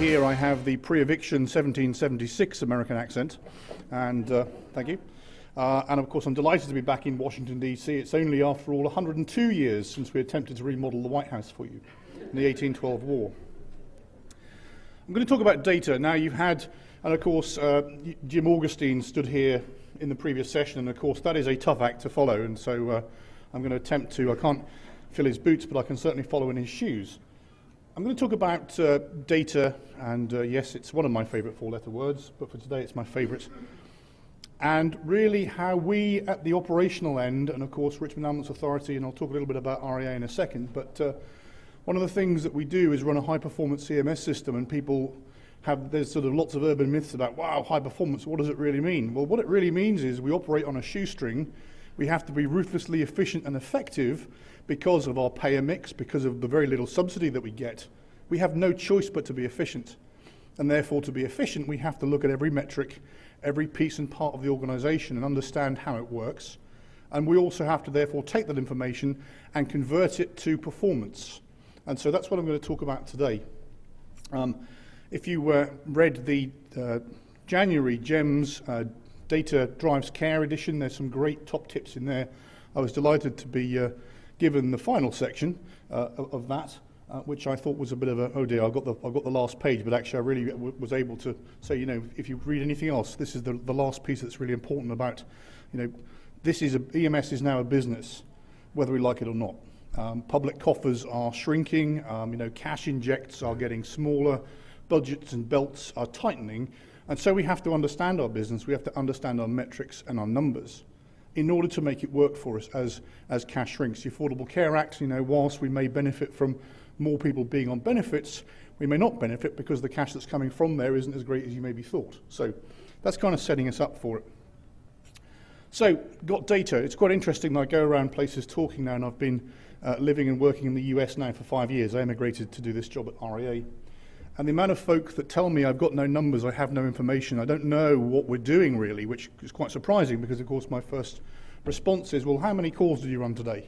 here I have the pre-eviction 1776 American accent, and thank you. And of course I'm delighted to be back in Washington DC. It's only after all 102 years since we attempted to remodel the White House for you in the 1812 war. I'm going to talk about data. Now you've had, and of course Jim Augustine stood here in the previous session, and of course that is a tough act to follow, and so I'm going to attempt to, I can't fill his boots, but I can certainly follow in his shoes. I'm going to talk about data, and yes, it's one of my favourite four-letter words, but for today it's my favourite. And really how we, at the operational end, and of course Richmond Ambulance Authority, and I'll talk a little bit about REA in a second, but one of the things that we do is run a high-performance EMS system, and people there's sort of lots of urban myths about, wow, high performance, what does it really mean? Well, what it really means is we operate on a shoestring. We have to be ruthlessly efficient and effective because of our payer mix, because of the very little subsidy that we get. We have no choice but to be efficient. And therefore, to be efficient, we have to look at every metric, every piece and part of the organisation and understand how it works. And we also have to therefore take that information and convert it to performance. And so that's what I'm going to talk about today. If you read the January GEMS Data Drives Care edition, there's some great top tips in there. I was delighted to be given the final section of that, which I thought was a bit of a, oh dear, I've got the last page, but actually I really was able to say, you know, if you read anything else, this is the last piece that's really important about, you know, EMS is now a business, whether we like it or not. Public coffers are shrinking, you know, cash injects are getting smaller, budgets and belts are tightening, and so we have to understand our business, we have to understand our metrics and our numbers in order to make it work for us as cash shrinks. The Affordable Care Act, you know, whilst we may benefit from more people being on benefits, we may not benefit because the cash that's coming from there isn't as great as you maybe thought. So that's kind of setting us up for it. So, got data. It's quite interesting. I go around places talking now, and I've been living and working in the US now for 5 years. I emigrated to do this job at REA. And the amount of folk that tell me I've got no numbers, I have no information, I don't know what we're doing really, which is quite surprising because of course my first response is, well, how many calls did you run today?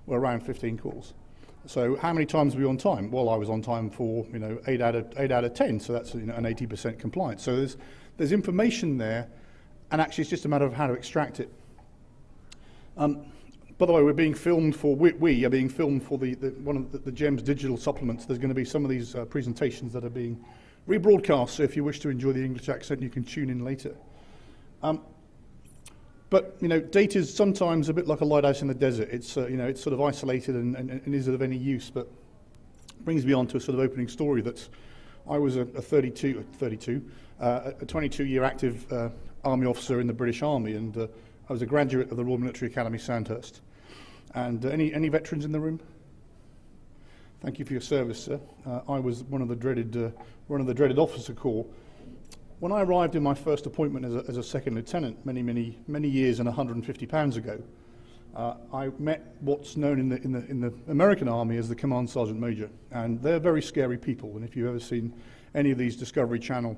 Well, around 15 calls. So how many times were you on time? Well, I was on time for, you know, 8 out of 10, so that's, you know, an 80% compliance. So there's information there, and actually it's just a matter of how to extract it. By the way, we're being filmed for, we are being filmed for one of the GEMS digital supplements. There's going to be some of these presentations that are being rebroadcast, so if you wish to enjoy the English accent, you can tune in later. But, you know, data is sometimes a bit like a lighthouse in the desert. It's, you know, it's sort of isolated and is it of any use, but brings me on to a sort of opening story that I was a 22-year active Army officer in the British Army, and I was a graduate of the Royal Military Academy, Sandhurst. And any veterans in the room? Thank you for your service, sir. I was one of the dreaded officer corps. When I arrived in my first appointment as a second lieutenant many years and 150 pounds ago, I met what's known in the American Army as the Command Sergeant Major, and they're very scary people. And if you've ever seen any of these Discovery Channel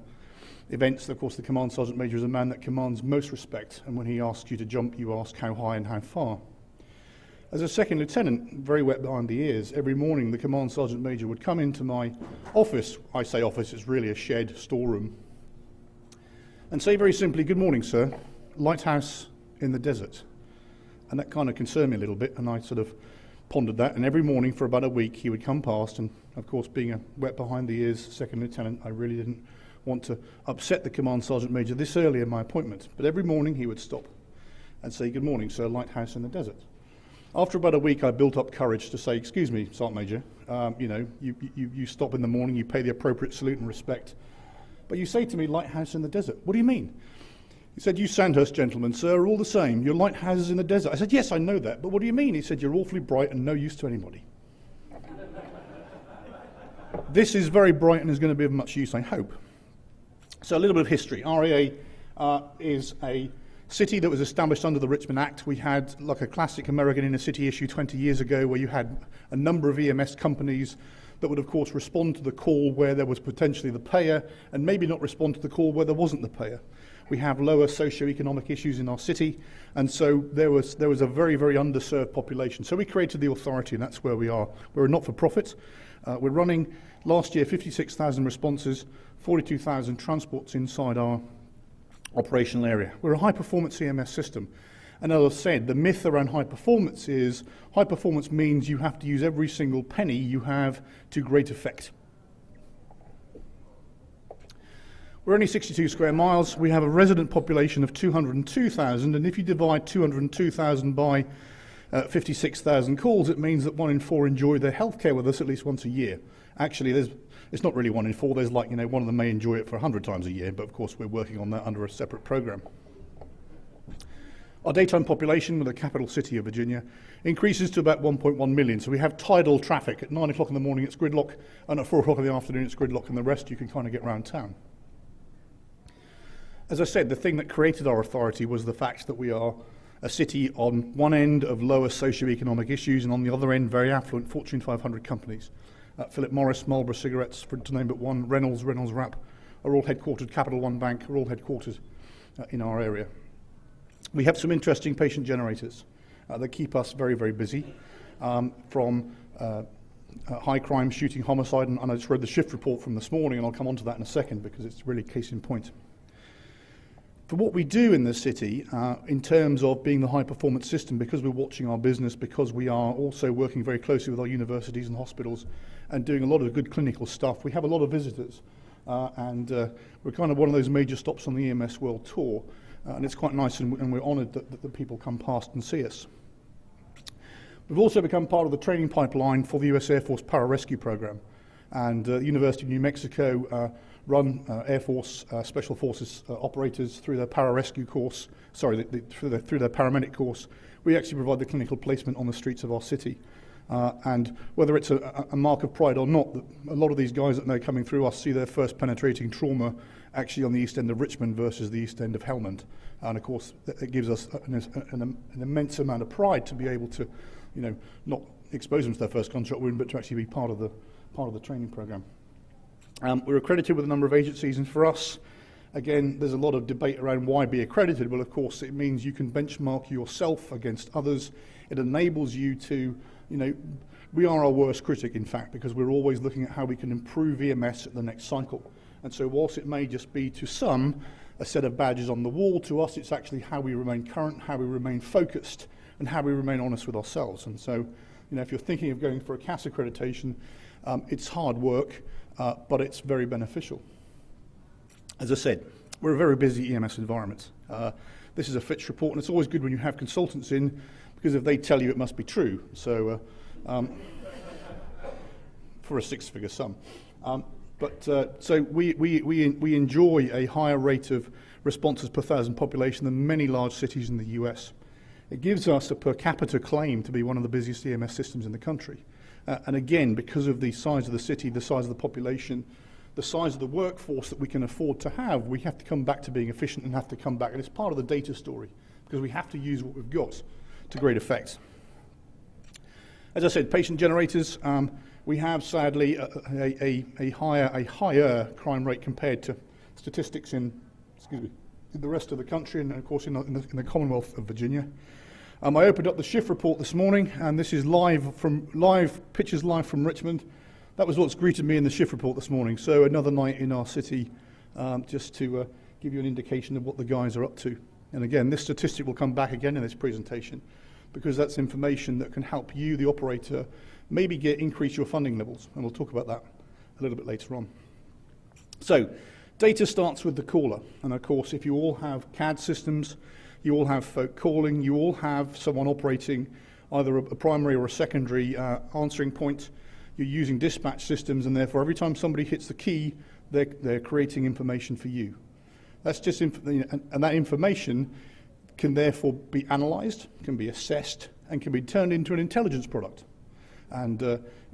events, of course, the Command Sergeant Major is a man that commands most respect, and when he asks you to jump, you ask how high and how far. As a second lieutenant, very wet behind the ears, every morning the Command Sergeant Major would come into my office, I say office, it's really a shed, storeroom, and say very simply, "Good morning, sir, lighthouse in the desert." And that kind of concerned me a little bit, and I sort of pondered that, and every morning for about a week he would come past, and of course being a wet behind the ears second lieutenant, I really didn't want to upset the Command Sergeant Major this early in my appointment, but every morning he would stop and say, "Good morning, sir, lighthouse in the desert." After about a week, I built up courage to say, "Excuse me, Sergeant Major, you know, you stop in the morning, you pay the appropriate salute and respect, but you say to me, lighthouse in the desert. What do you mean?" He said, "You Sandhurst gentlemen, sir, are all the same. Your lighthouses in the desert." I said, "Yes, I know that, but what do you mean?" He said, "You're awfully bright and no use to anybody." This is very bright and is going to be of much use, I hope. So a little bit of history. REA is a city that was established under the Richmond Act. We had like a classic American inner city issue 20 years ago where you had a number of EMS companies that would of course respond to the call where there was potentially the payer and maybe not respond to the call where there wasn't the payer. We have lower socioeconomic issues in our city, and so there was a very, very underserved population. So we created the authority, and that's where we are. We're a not-for-profit. We're running Last year, 56,000 responses, 42,000 transports inside our operational area. We're a high-performance EMS system. And as I said, the myth around high performance is high performance means you have to use every single penny you have to great effect. We're only 62 square miles. We have a resident population of 202,000, and if you divide 202,000 by 56,000 calls, it means that 1 in 4 enjoy their healthcare with us at least once a year. Actually, it's not really 1 in 4. There's like, one of them may enjoy it for 100 times a year, but of course we're working on that under a separate program. Our daytime population with the capital city of Virginia increases to about 1.1 million. So we have tidal traffic. At 9 o'clock in the morning it's gridlock, and at 4 o'clock in the afternoon it's gridlock, and the rest you can kind of get around town. As I said, the thing that created our authority was the fact that we are a city on one end of lower socioeconomic issues and on the other end very affluent Fortune 500 companies. Philip Morris, Marlboro Cigarettes, to name but one, Reynolds Wrap, are all headquartered, Capital One Bank are all headquartered in our area. We have some interesting patient generators that keep us very, very busy, from high crime, shooting, homicide, and I just read the shift report from this morning, and I'll come on to that in a second because it's really case in point. For what we do in the city, in terms of being the high-performance system, because we're watching our business, because we are also working very closely with our universities and hospitals and doing a lot of good clinical stuff, we have a lot of visitors. And we're kind of one of those major stops on the EMS World Tour. And it's quite nice, and we're honoured that the people come past and see us. We've also become part of the training pipeline for the US Air Force Pararescue Program. And the University of New Mexico run Air Force Special Forces operators through their pararescue course, through their paramedic course. We actually provide the clinical placement on the streets of our city. And whether it's a mark of pride or not, a lot of these guys that are coming through us see their first penetrating trauma actually on the east end of Richmond versus the east end of Helmand. And of course, it gives us an immense amount of pride to be able to, not expose them to their first gunshot wound, but to actually be part of the training program. We're accredited with a number of agencies, and for us, again, there's a lot of debate around why be accredited. Well, of course, it means you can benchmark yourself against others. It enables you to, we are our worst critic, in fact, because we're always looking at how we can improve EMS at the next cycle. And so whilst it may just be to some a set of badges on the wall, to us it's actually how we remain current, how we remain focused, and how we remain honest with ourselves. And so, if you're thinking of going for a CAS accreditation, it's hard work, but it's very beneficial. As I said, we're a very busy EMS environment. This is a Fitch report, and it's always good when you have consultants in, because if they tell you, it must be true. So, for a six-figure sum. So we enjoy a higher rate of responses per thousand population than many large cities in the US. It gives us a per capita claim to be one of the busiest EMS systems in the country. And again, because of the size of the city, the size of the population, the size of the workforce that we can afford to have, we have to come back to being efficient and have to come back. And it's part of the data story, because we have to use what we've got to great effect. As I said, patient generators, we have sadly a higher crime rate compared to statistics in the rest of the country, and of course in the Commonwealth of Virginia. I opened up the shift report this morning, and this is pictures live from Richmond. That was what's greeted me in the shift report this morning. So another night in our city, just to give you an indication of what the guys are up to. And again, this statistic will come back again in this presentation, because that's information that can help you, the operator, maybe increase your funding levels, and we'll talk about that a little bit later on. So, data starts with the caller, and of course, if you all have CAD systems, you all have folk calling, you all have someone operating either a primary or a secondary answering point, you're using dispatch systems, and therefore every time somebody hits the key, they're creating information for you. That's just, and that information can therefore be analysed, can be assessed, and can be turned into an intelligence product. And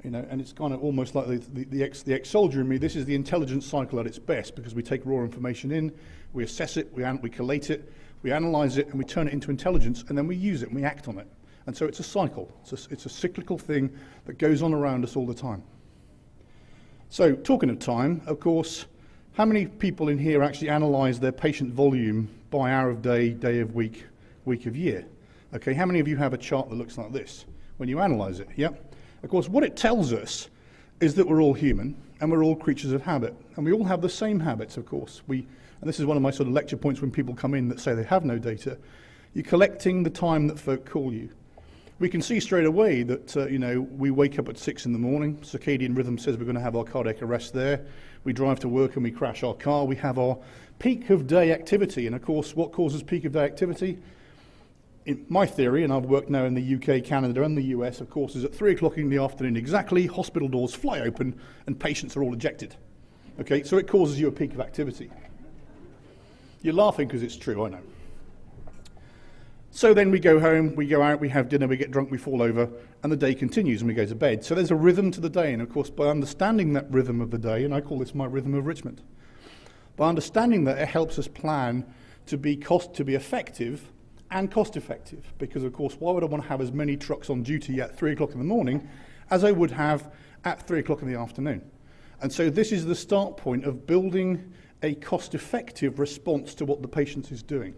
and it's kind of almost like the ex-soldier in me. This is the intelligence cycle at its best, because we take raw information in, we assess it, we collate it, we analyse it, and we turn it into intelligence, and then we use it and we act on it. And so it's a cycle. It's a cyclical thing that goes on around us all the time. So talking of time, of course, how many people in here actually analyse their patient volume by hour of day, day of week, week of year? Okay, how many of you have a chart that looks like this when you analyse it? Yeah. Of course, what it tells us is that we're all human and we're all creatures of habit. And we all have the same habits, of course. And this is one of my sort of lecture points when people come in that say they have no data. You're collecting the time that folk call you. We can see straight away that, we wake up at 6 in the morning, circadian rhythm says we're going to have our cardiac arrest there. We drive to work and we crash our car. We have our peak of day activity. And of course, what causes peak of day activity? In my theory, and I've worked now in the UK, Canada and the US, of course, is at 3 o'clock in the afternoon exactly, hospital doors fly open and patients are all ejected. Okay, so it causes you a peak of activity. You're laughing because it's true, I know. So then we go home, we go out, we have dinner, we get drunk, we fall over, and the day continues and we go to bed. So there's a rhythm to the day, and of course by understanding that rhythm of the day, and I call this my rhythm of Richmond, by understanding that it helps us plan to be effective and cost effective, because of course why would I want to have as many trucks on duty at 3 o'clock in the morning as I would have at 3 o'clock in the afternoon? And so this is the start point of building a cost effective response to what the patient is doing.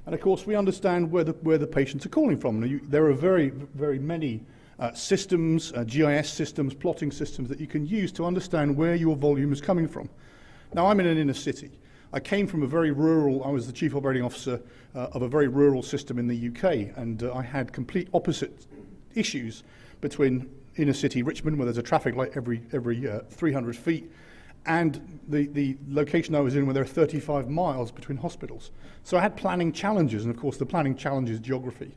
And of course we understand where the patients are calling from. There are very, very many systems, GIS systems, plotting systems that you can use to understand where your volume is coming from. Now I'm in an inner city. I came from I was the chief operating officer of a very rural system in the UK, and I had complete opposite issues between inner city Richmond, where there's a traffic light every 300 feet, and the location I was in where there are 35 miles between hospitals. So I had planning challenges, and of course the planning challenge is geography.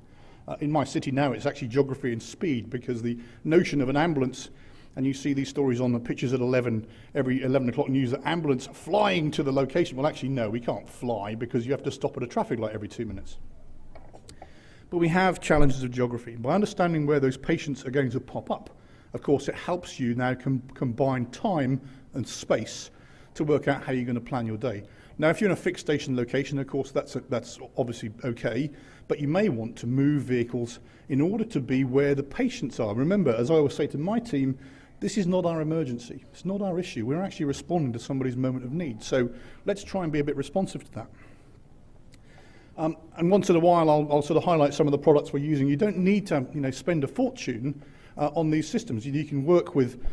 In my city now it's actually geography and speed, because the notion of an ambulance, and you see these stories on the pictures at 11, every 11 o'clock news, that ambulance flying to the location. Well, actually, no, we can't fly because you have to stop at a traffic light every 2 minutes. But we have challenges of geography. By understanding where those patients are going to pop up, of course, it helps you now combine time and space to work out how you're going to plan your day. Now, if you're in a fixed station location, of course, that's obviously okay, but you may want to move vehicles in order to be where the patients are. Remember, as I always say to my team, this is not our emergency. It's not our issue. We're actually responding to somebody's moment of need. So let's try and be a bit responsive to that. And once in a while, I'll sort of highlight some of the products we're using. You don't need to, spend a fortune on these systems. You can work with,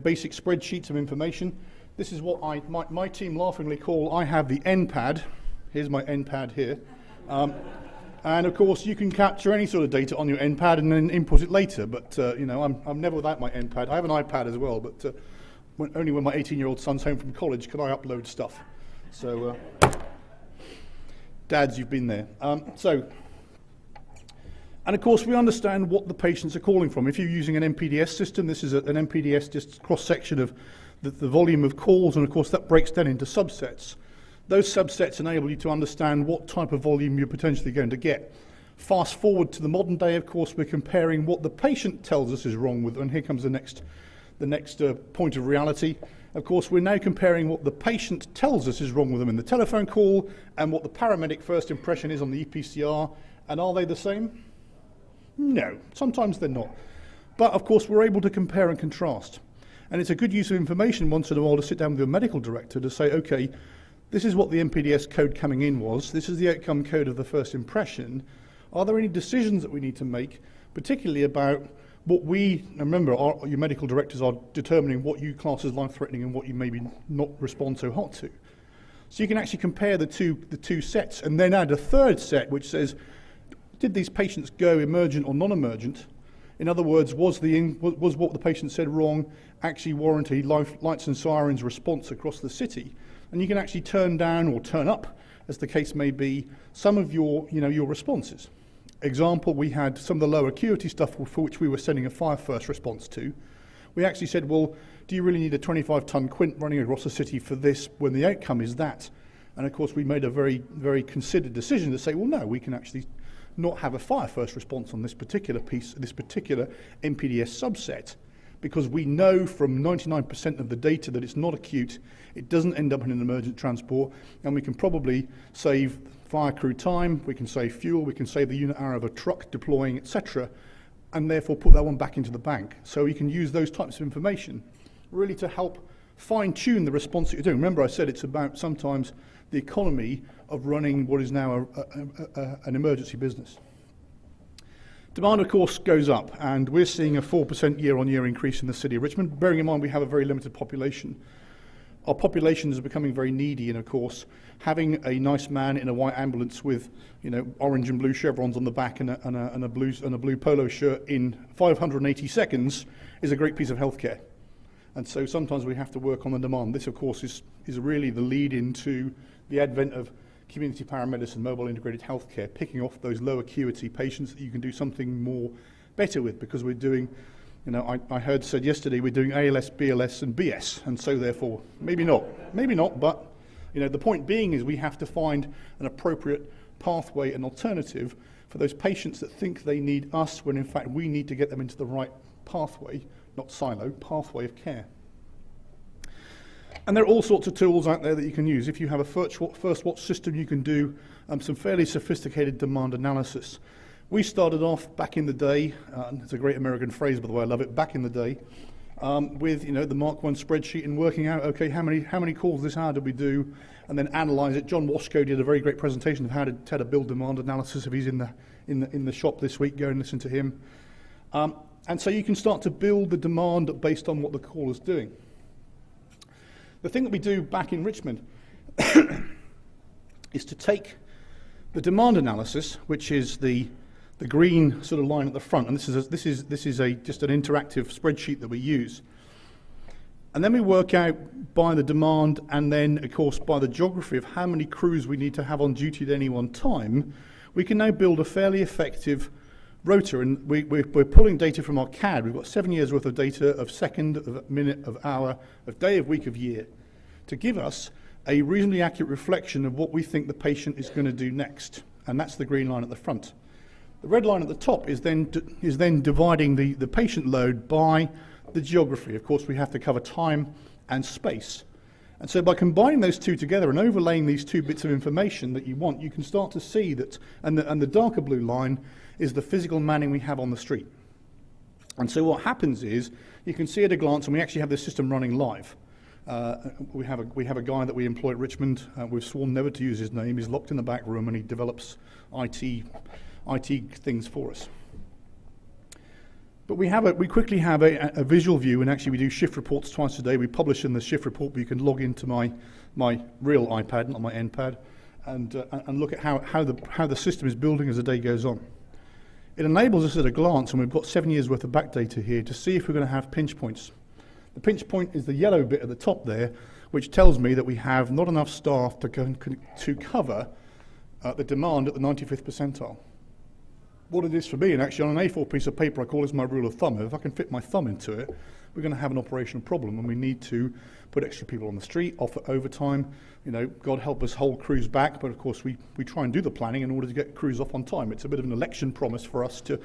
basic spreadsheets of information. This is what my team laughingly call, I have the NPAD. Here's my NPAD here. And of course, you can capture any sort of data on your NPAD and then input it later. But I'm never without my NPAD. I have an iPad as well, but only when my 18-year-old son's home from college can I upload stuff. So, dads, you've been there. And of course, we understand what the patients are calling from. If you're using an MPDS system, this is an MPDS just cross-section of the volume of calls, and of course that breaks down into subsets. Those subsets enable you to understand what type of volume you're potentially going to get. Fast forward to the modern day, of course, we're comparing what the patient tells us is wrong with, and here comes the next point of reality. Of course, we're now comparing what the patient tells us is wrong with them in the telephone call and what the paramedic first impression is on the EPCR, and are they the same? No, sometimes they're not. But of course, we're able to compare and contrast. And it's a good use of information once in a while to sit down with your medical director to say, okay, this is what the MPDS code coming in was. This is the outcome code of the first impression. Are there any decisions that we need to make, particularly about what remember, your medical directors are determining what you class as life-threatening and what you maybe not respond so hot to. So you can actually compare the two sets and then add a third set which says, did these patients go emergent or non-emergent? In other words, was what the patient said wrong actually warranty lights and sirens response across the city? And you can actually turn down or turn up, as the case may be, some of your responses. Example, we had some of the lower acuity stuff for which we were sending a fire first response to. We actually said, well, do you really need a 25-ton quint running across the city for this when the outcome is that? And of course, we made a very, very considered decision to say, well, no, we can actually not have a fire first response on this particular piece, this particular MPDS subset, because we know from 99% of the data that it's not acute, it doesn't end up in an emergent transport, and we can probably save fire crew time, we can save fuel, we can save the unit hour of a truck deploying, etc., and therefore put that one back into the bank. So we can use those types of information really to help fine-tune the response that you're doing. Remember I said it's about sometimes the economy of running what is now an emergency business. Demand, of course, goes up, and we're seeing a 4% year-on-year increase in the city of Richmond, bearing in mind we have a very limited population. Our population is becoming very needy, and of course, having a nice man in a white ambulance with, orange and blue chevrons on the back and a blue polo shirt in 580 seconds is a great piece of healthcare. And so sometimes we have to work on the demand. This, of course, is really the lead into the advent of community paramedicine, mobile integrated healthcare, picking off those low acuity patients that you can do something more better with, because we're doing, I heard said yesterday we're doing ALS, BLS and BS, and so therefore, maybe not, but the point being is we have to find an appropriate pathway and alternative for those patients that think they need us, when in fact we need to get them into the right pathway, not silo, pathway of care. And there are all sorts of tools out there that you can use. If you have a first watch system, you can do some fairly sophisticated demand analysis. We started off back in the day, it's a great American phrase, by the way, I love it, back in the day, with the Mark I spreadsheet and working out, okay, how many calls this hour did we do, and then analyse it. John Washko did a very great presentation of how to build demand analysis. If he's in the shop this week, go and listen to him. And so you can start to build the demand based on what the caller's doing. The thing that we do back in Richmond is to take the demand analysis, which is the green sort of line at the front, and this is just an interactive spreadsheet that we use. And then we work out by the demand, and then of course by the geography of how many crews we need to have on duty at any one time, we can now build a fairly effective rota. And we're pulling data from our CAD. We've got 7 years worth of data of second, of minute, of hour, of day, of week, of year, to give us a reasonably accurate reflection of what we think the patient is going to do next. And that's the green line at the front. The red line at the top is then dividing the patient load by the geography. Of course, we have to cover time and space. And so by combining those two together and overlaying these two bits of information that you want, you can start to see that, and the darker blue line is the physical manning we have on the street. And so what happens is, you can see at a glance, and we actually have this system running live. We have a guy that we employ at Richmond. We've sworn never to use his name. He's locked in the back room and he develops IT things for us. But we quickly have a visual view, and actually we do shift reports twice a day. We publish in the shift report, but you can log into my real iPad, not my NPad, and look at how the system is building as the day goes on. It enables us at a glance, and we've got 7 years worth of back data here, to see if we're going to have pinch points. The pinch point is the yellow bit at the top there, which tells me that we have not enough staff to cover the demand at the 95th percentile. What it is for me, and actually on an A4 piece of paper I call this my rule of thumb, if I can fit my thumb into it, we're going to have an operational problem, and we need to put extra people on the street, offer overtime, God help us hold crews back, but of course we try and do the planning in order to get crews off on time. It's a bit of an election promise for us to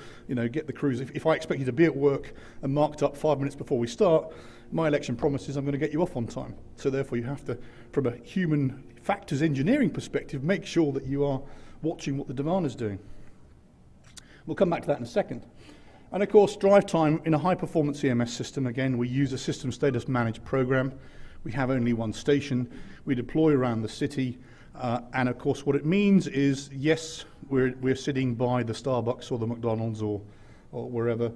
get the crews. If I expect you to be at work and marked up 5 minutes before we start, my election promise is I'm going to get you off on time. So therefore you have to, from a human factors engineering perspective, make sure that you are watching what the demand is doing. We'll come back to that in a second. And of course, drive time in a high-performance EMS system. Again, we use a system status managed program. We have only one station. We deploy around the city. And of course, what it means is, yes, we're sitting by the Starbucks or the McDonald's or wherever.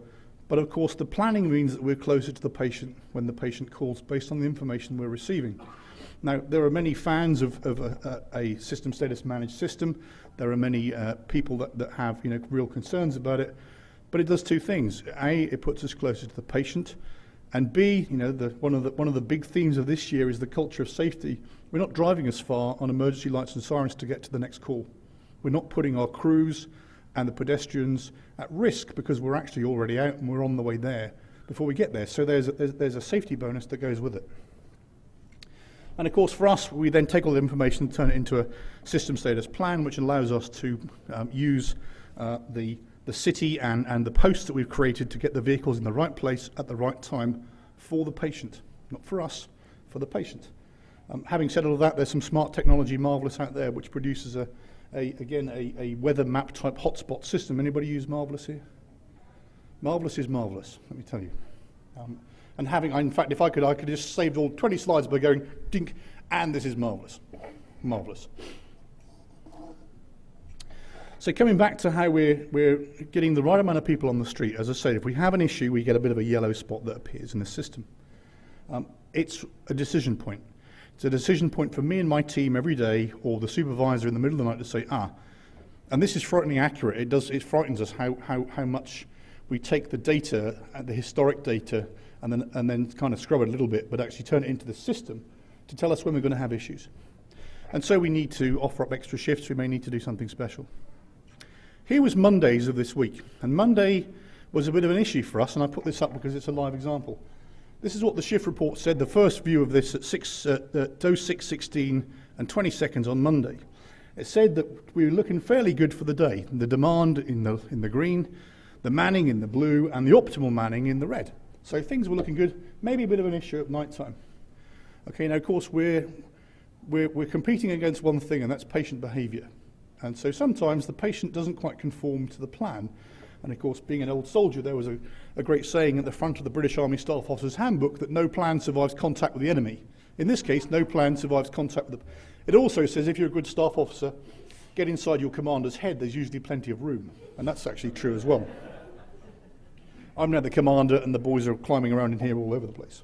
But of course, the planning means that we're closer to the patient when the patient calls based on the information we're receiving. Now, there are many fans of a system status managed system. There are many people that have real concerns about it. But it does two things. A, it puts us closer to the patient. And B, one of the big themes of this year is the culture of safety. We're not driving as far on emergency lights and sirens to get to the next call. We're not putting our crews and the pedestrians at risk because we're actually already out and we're on the way there before we get there. So there's a safety bonus that goes with it. And of course, for us, we then take all the information and turn it into a system status plan, which allows us to use the city and the posts that we've created to get the vehicles in the right place at the right time for the patient. Not for us, for the patient. Having said all of that, there's some smart technology, Marvellous, out there, which produces a weather map type hotspot system. Anybody use Marvellous here? Marvellous is marvellous, let me tell you. And in fact, if I could just save all 20 slides by going dink, and this is marvellous. Marvellous. So coming back to how we're getting the right amount of people on the street, as I said, if we have an issue, we get a bit of a yellow spot that appears in the system. It's a decision point. It's a decision point for me and my team every day, or the supervisor in the middle of the night to say, and this is frighteningly accurate. It frightens us how much we take the data, the historic data, and then kind of scrub it a little bit, but actually turn it into the system to tell us when we're going to have issues. And so we need to offer up extra shifts. We may need to do something special. Here was Mondays of this week, and Monday was a bit of an issue for us, and I put this up because it's a live example. This is what the shift report said, the first view of this at 06:16 and 20 seconds on Monday. It said that we were looking fairly good for the day. The demand in the green, the manning in the blue, and the optimal manning in the red. So things were looking good, maybe a bit of an issue at night time. Okay, now of course we're competing against one thing, and that's patient behaviour. And so sometimes the patient doesn't quite conform to the plan. And of course, being an old soldier, there was a great saying at the front of the British Army Staff Officer's Handbook that no plan survives contact with the enemy. In this case, no plan survives contact with the... It also says if you're a good staff officer, get inside your commander's head, there's usually plenty of room. And that's actually true as well. I'm now the commander, and the boys are climbing around in here all over the place.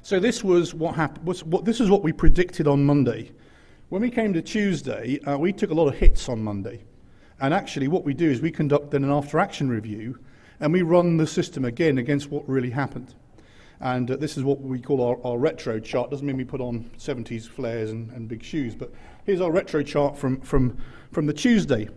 So this was what happened. This is what we predicted on Monday. When we came to Tuesday, we took a lot of hits on Monday. And actually what we do is we conduct then an after-action review, and we run the system again against what really happened. And this is what we call our retro chart. Doesn't mean we put on 70s flares and big shoes, but here's our retro chart from the Tuesday.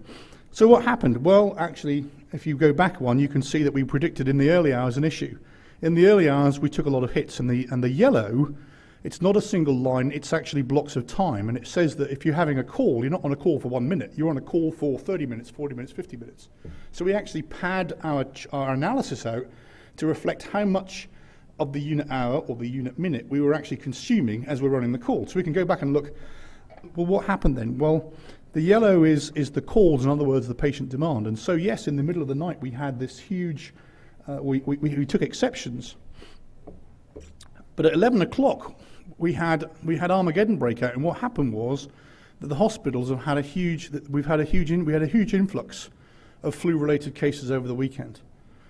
So what happened? Well, actually, if you go back one, you can see that we predicted in the early hours an issue. In the early hours, we took a lot of hits, and the yellow, it's not a single line, it's actually blocks of time, and it says that if you're having a call, you're not on a call for 1 minute, you're on a call for 30 minutes, 40 minutes, 50 minutes. So we actually pad our analysis out to reflect how much of the unit hour or the unit minute we were actually consuming as we're running the call. So we can go back and look, well, what happened then? Well, the yellow is the calls, in other words, the patient demand. And so yes, in the middle of the night, we had this huge, we took exceptions. But at 11 o'clock, we had Armageddon breakout, and what happened was that the hospitals have had we had a huge influx of flu-related cases over the weekend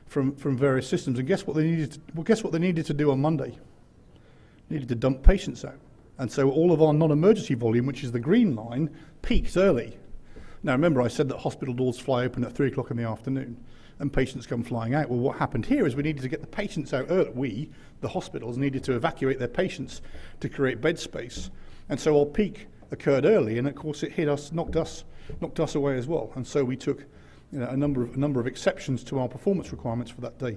from various systems. And guess what they needed to do on Monday? They needed to dump patients out, and so all of our non-emergency volume, which is the green line, peaked early. Now remember, I said that hospital doors fly open at 3 o'clock in the afternoon, and patients come flying out. Well, what happened here is we needed to get the patients out early. The hospitals needed to evacuate their patients to create bed space. And so our peak occurred early, and of course it hit us, knocked us away as well. And so we took a number of exceptions to our performance requirements for that day.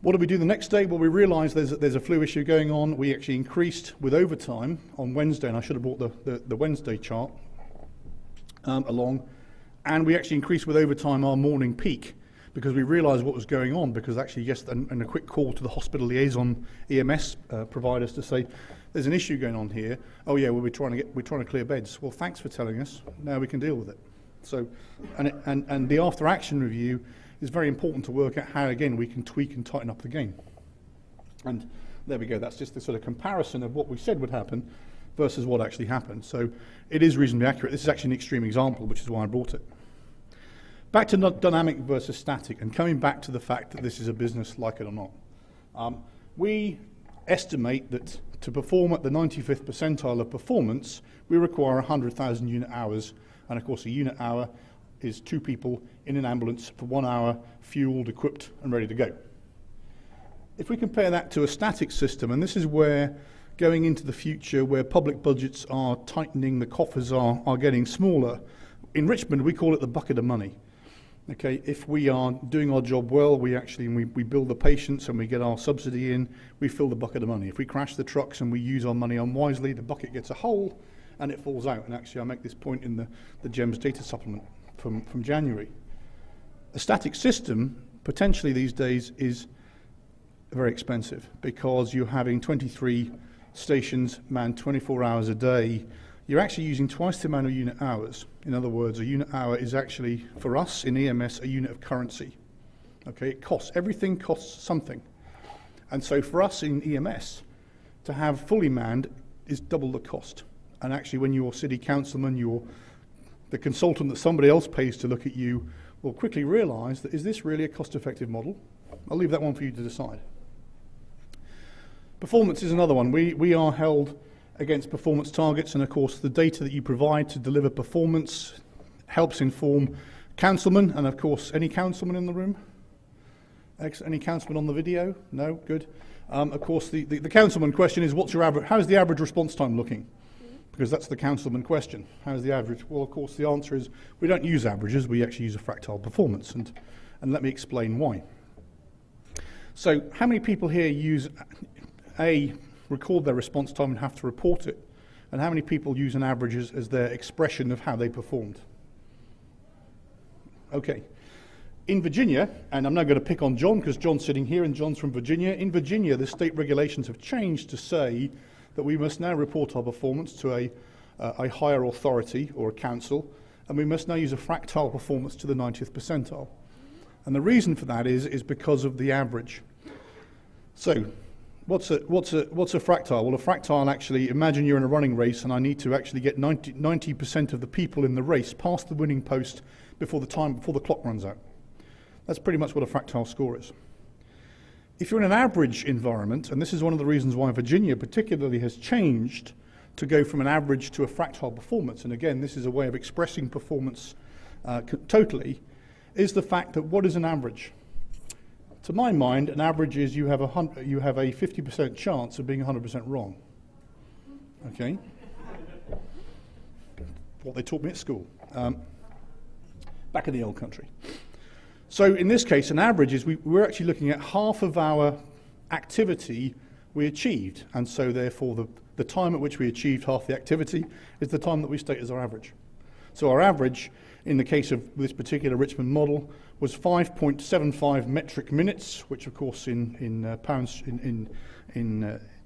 What did we do the next day? Well, we realized there's a flu issue going on. We actually increased with overtime on Wednesday, and I should have brought the Wednesday chart along. And we actually increased with overtime our morning peak because we realised what was going on, because actually, yes, and a quick call to the hospital liaison EMS providers to say, there's an issue going on here. Oh yeah, well, we're trying to clear beds. Well, thanks for telling us. Now we can deal with it. So, and the after action review is very important to work out how, again, we can tweak and tighten up the game. And there we go. That's just the sort of comparison of what we said would happen versus what actually happened. So it is reasonably accurate. This is actually an extreme example, which is why I brought it. Back to dynamic versus static, and coming back to the fact that this is a business, like it or not. We estimate that to perform at the 95th percentile of performance, we require 100,000 unit hours, and of course a unit hour is 2 people in an ambulance for 1 hour, fueled, equipped, and ready to go. If we compare that to a static system, and this is where going into the future, where public budgets are tightening, the coffers are getting smaller. In Richmond, we call it the bucket of money. Okay, if we are doing our job well, we build the patients and we get our subsidy in, we fill the bucket of money. If we crash the trucks and we use our money unwisely, the bucket gets a hole and it falls out. And actually, I make this point in the GEMS data supplement from January. A static system, potentially these days, is very expensive because you're having 23 stations manned 24 hours a day. You're actually using twice the amount of unit hours. In other words, a unit hour is actually, for us in EMS, a unit of currency. Okay, it costs, everything costs something. And so for us in EMS, to have fully manned is double the cost. And actually when you're city councilman, you're the consultant that somebody else pays to look at you will quickly realise that, is this really a cost-effective model? I'll leave that one for you to decide. Performance is another one. We are held against performance targets, and of course the data that you provide to deliver performance helps inform councilmen, and of course, any councilmen in the room? Any councilmen on the video? No? Good. Of course, the councilman question is, how's the average response time looking? Because that's the councilman question. How's the average? Well, of course, the answer is we don't use averages, we actually use a fractile performance, and let me explain why. So, how many people here record their response time and have to report it? And how many people use an average as their expression of how they performed? Okay. In Virginia, and I'm now going to pick on John because John's sitting here and John's from Virginia. In Virginia, the state regulations have changed to say that we must now report our performance to a higher authority or a council, and we must now use a fractile performance to the 90th percentile. And the reason for that is because of the average. So, what's a fractile? Well, a fractile, actually, imagine you're in a running race and I need to actually get 90% of the people in the race past the winning post before the clock runs out. That's pretty much what a fractile score is. If you're in an average environment, and this is one of the reasons why Virginia particularly has changed to go from an average to a fractile performance, and again, this is a way of expressing performance totally, is the fact that what is an average? To my mind, an average is you have a 50% chance of being 100% wrong. Okay? What they taught me at school, back in the old country. So in this case, an average is we're actually looking at half of our activity we achieved, and so therefore the time at which we achieved half the activity is the time that we state as our average. So our average, in the case of this particular Richmond model, was 5.75 metric minutes, which of course in pounds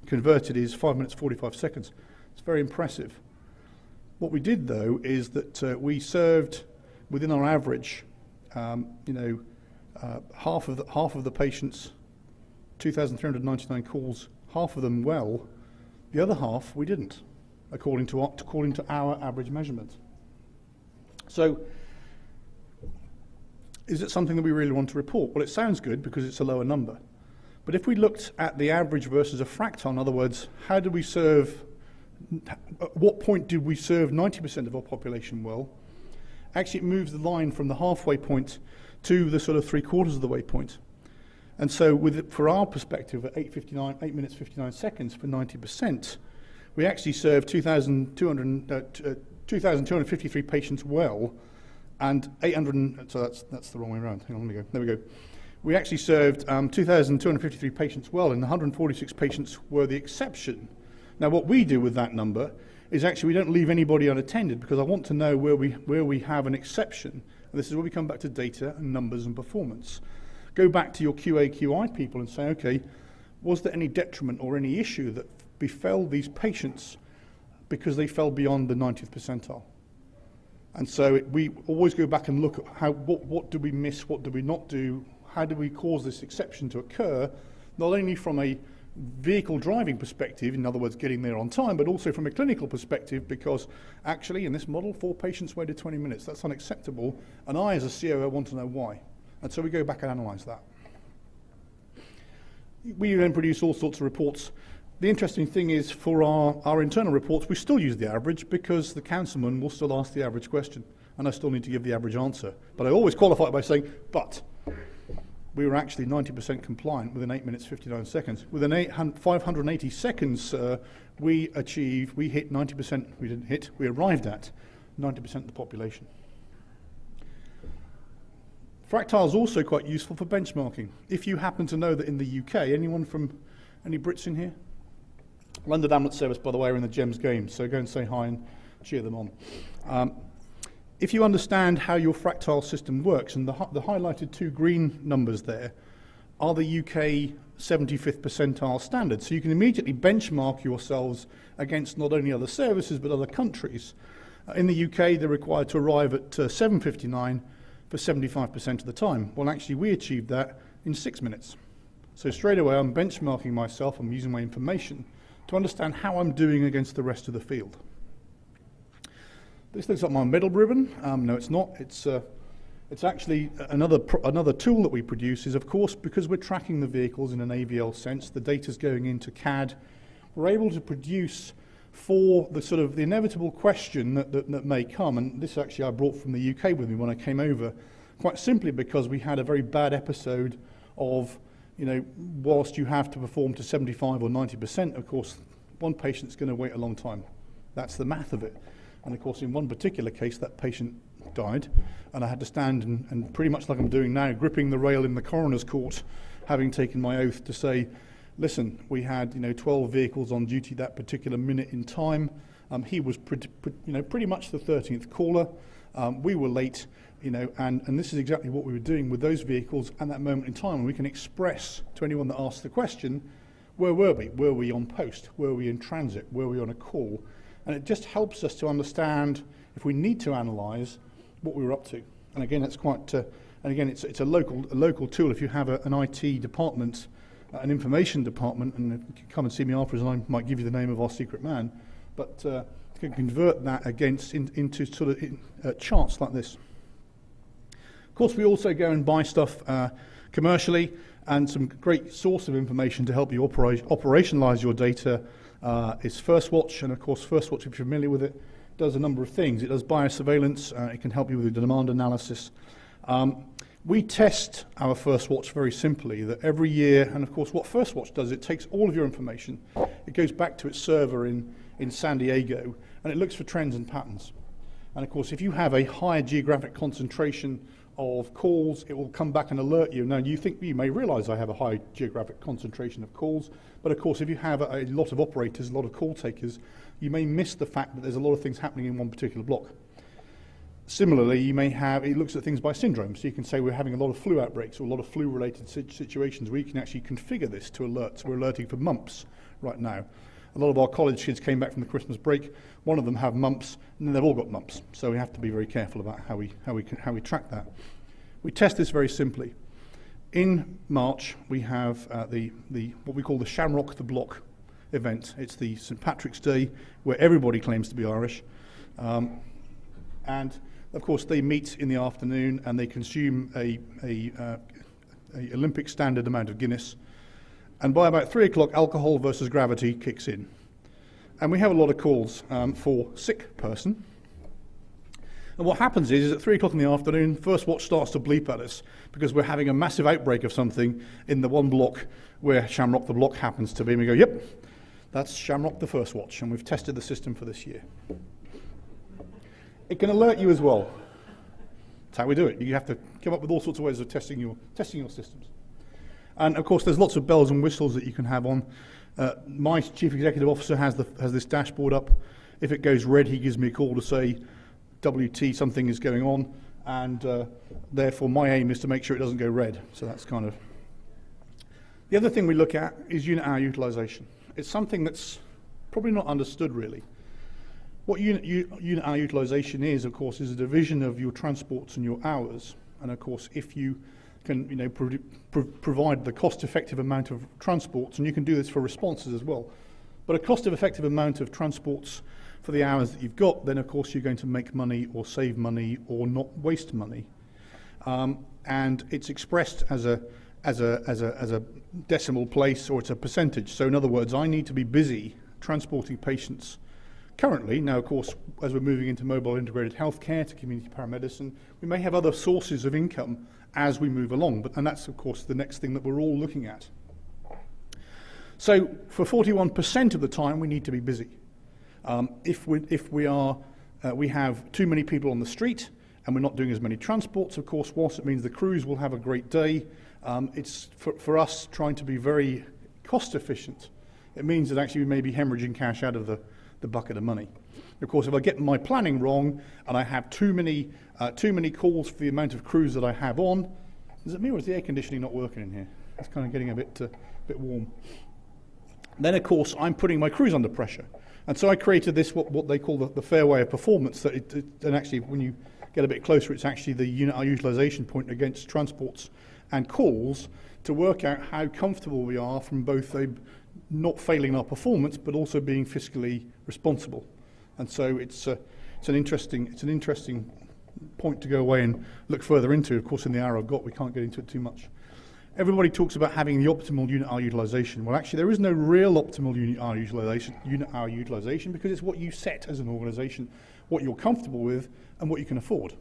converted is 5 minutes 45 seconds. It's very impressive. What we did though is that we served within our average, half of the patients, 2,399 calls, half of them well, the other half we didn't, according to our average measurement. So, is it something that we really want to report? Well, it sounds good because it's a lower number. But if we looked at the average versus a fractile, in other words, how did we serve, at what point did we serve 90% of our population well? Actually, it moves the line from the halfway point to the sort of 3/4 of the way point. And so for our perspective, at 8 minutes 59 seconds for 90%, we actually served 2,253 patients well, and 800, so that's the wrong way around. Hang on, let me go. There we go. We actually served 2,253 patients well, and 146 patients were the exception. Now, what we do with that number is actually we don't leave anybody unattended, because I want to know where we have an exception. And this is where we come back to data and numbers and performance. Go back to your QA, QI people and say, okay, was there any detriment or any issue that befell these patients because they fell beyond the 90th percentile? And so we always go back and look at what do we miss, what do we not do, how do we cause this exception to occur, not only from a vehicle driving perspective, in other words, getting there on time, but also from a clinical perspective, because actually in this model, 4 patients waited 20 minutes. That's unacceptable, and I, as a COO, want to know why. And so we go back and analyse that. We then produce all sorts of reports. The interesting thing is, for our internal reports, we still use the average, because the councilman will still ask the average question, and I still need to give the average answer. But I always qualify it by saying, but we were actually 90% compliant within 8 minutes 59 seconds. Within 580 seconds, we hit 90%, we arrived at 90% of the population. Fractile is also quite useful for benchmarking. If you happen to know that in the UK, any Brits in here? London Ambulance Service, by the way, are in the GEMS games, so go and say hi and cheer them on. If you understand how your fractile system works, and the highlighted 2 green numbers there are the UK 75th percentile standard, so you can immediately benchmark yourselves against not only other services but other countries. In the UK, they're required to arrive at 7:59 for 75% of the time. Well, actually, we achieved that in 6 minutes. So straight away, I'm benchmarking myself, I'm using my information to understand how I'm doing against the rest of the field. This looks like my medal ribbon. No, it's not. It's actually another tool that we produce is, of course, because we're tracking the vehicles in an AVL sense, the data's going into CAD, we're able to produce for the sort of the inevitable question that may come, and this actually I brought from the UK with me when I came over, quite simply because we had a very bad episode of, whilst you have to perform to 75 or 90%, of course, one patient's going to wait a long time. That's the math of it. And of course, in one particular case, that patient died, and I had to stand and pretty much like I'm doing now, gripping the rail in the coroner's court, having taken my oath to say, listen, we had 12 vehicles on duty that particular minute in time. He was pretty much the 13th caller. We were late, and this is exactly what we were doing with those vehicles at that moment in time. And we can express to anyone that asks the question, where were we? Were we on post? Were we in transit? Were we on a call? And it just helps us to understand, if we need to analyse, what we were up to. And again, that's quite, and again, it's a local tool. If you have an IT department, an information department, and you can come and see me afterwards, and I might give you the name of our secret man, but you can convert that into sort of charts like this. Of course, we also go and buy stuff commercially, and some great source of information to help you operationalize your data is FirstWatch, and of course, FirstWatch, if you're familiar with it, does a number of things. It does biosurveillance, it can help you with the demand analysis. We test our FirstWatch very simply, that every year, and of course what FirstWatch does, it takes all of your information, it goes back to its server in San Diego, and it looks for trends and patterns. And of course, if you have a higher geographic concentration of calls, it will come back and alert you. Now, you may realize I have a high geographic concentration of calls, but of course, if you have a lot of operators, a lot of call takers, you may miss the fact that there's a lot of things happening in one particular block. Similarly, you may have, it looks at things by syndrome, so you can say we're having a lot of flu outbreaks or a lot of flu-related situations where you can actually configure this to alert. So we're alerting for mumps right now. A lot of our college kids came back from the Christmas break. One of them have mumps, and then they've all got mumps. So we have to be very careful about how we track that. We test this very simply. In March, we have what we call the Shamrock the Block event. It's the St. Patrick's Day, where everybody claims to be Irish. And of course, they meet in the afternoon and they consume a Olympic standard amount of Guinness. And by about 3 o'clock, alcohol versus gravity kicks in. And we have a lot of calls for sick person. And what happens is at 3 o'clock in the afternoon, FirstWatch starts to bleep at us because we're having a massive outbreak of something in the one block where Shamrock the Block happens to be. And we go, yep, that's Shamrock the FirstWatch, and we've tested the system for this year. It can alert you as well. That's how we do it. You have to come up with all sorts of ways of testing your systems. And of course, there's lots of bells and whistles that you can have on. My chief executive officer has this dashboard up. If it goes red, he gives me a call to say, WT, something is going on, and therefore my aim is to make sure it doesn't go red. So that's kind of... The other thing we look at is unit hour utilization. It's something that's probably not understood really. What unit hour utilization is, of course, is a division of your transports and your hours. And of course, if you can provide the cost-effective amount of transports, and you can do this for responses as well, but a cost-effective amount of transports for the hours that you've got, then of course you're going to make money or save money or not waste money. And it's expressed as a decimal place, or it's a percentage. So in other words, I need to be busy transporting patients currently. Now, of course, as we're moving into mobile integrated healthcare to community paramedicine, we may have other sources of income as we move along, and that's, of course, the next thing that we're all looking at. So for 41% of the time, we need to be busy. If we have too many people on the street and we're not doing as many transports, of course, whilst it means the crews will have a great day, it's for us trying to be very cost efficient. It means that actually we may be hemorrhaging cash out of the bucket of money. Of course, if I get my planning wrong and I have too many calls for the amount of crews that I have on, is it me or is the air conditioning not working in here? It's kind of getting a bit warm. Then, of course, I'm putting my crews under pressure. And so I created this, what they call the fairway of performance, and actually when you get a bit closer, it's actually the unit hour utilization point against transports and calls to work out how comfortable we are from both not failing our performance, but also being fiscally responsible. And so it's it's an interesting point to go away and look further into. Of course, in the hour I've got, we can't get into it too much. Everybody talks about having the optimal unit hour utilization. Well, actually, there is no real optimal unit hour utilization because it's what you set as an organization, what you're comfortable with, and what you can afford.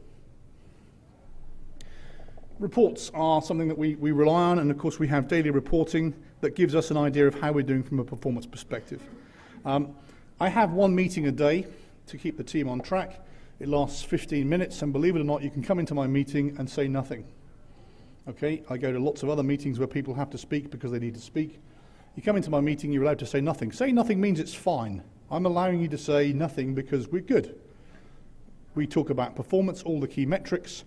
Reports are something that we rely on, and of course we have daily reporting that gives us an idea of how we're doing from a performance perspective. I have one meeting a day to keep the team on track. It lasts 15 minutes, and believe it or not, you can come into my meeting and say nothing. Okay, I go to lots of other meetings where people have to speak because they need to speak. You come into my meeting, you're allowed to say nothing. Say nothing means it's fine. I'm allowing you to say nothing because we're good. We talk about performance, all the key metrics,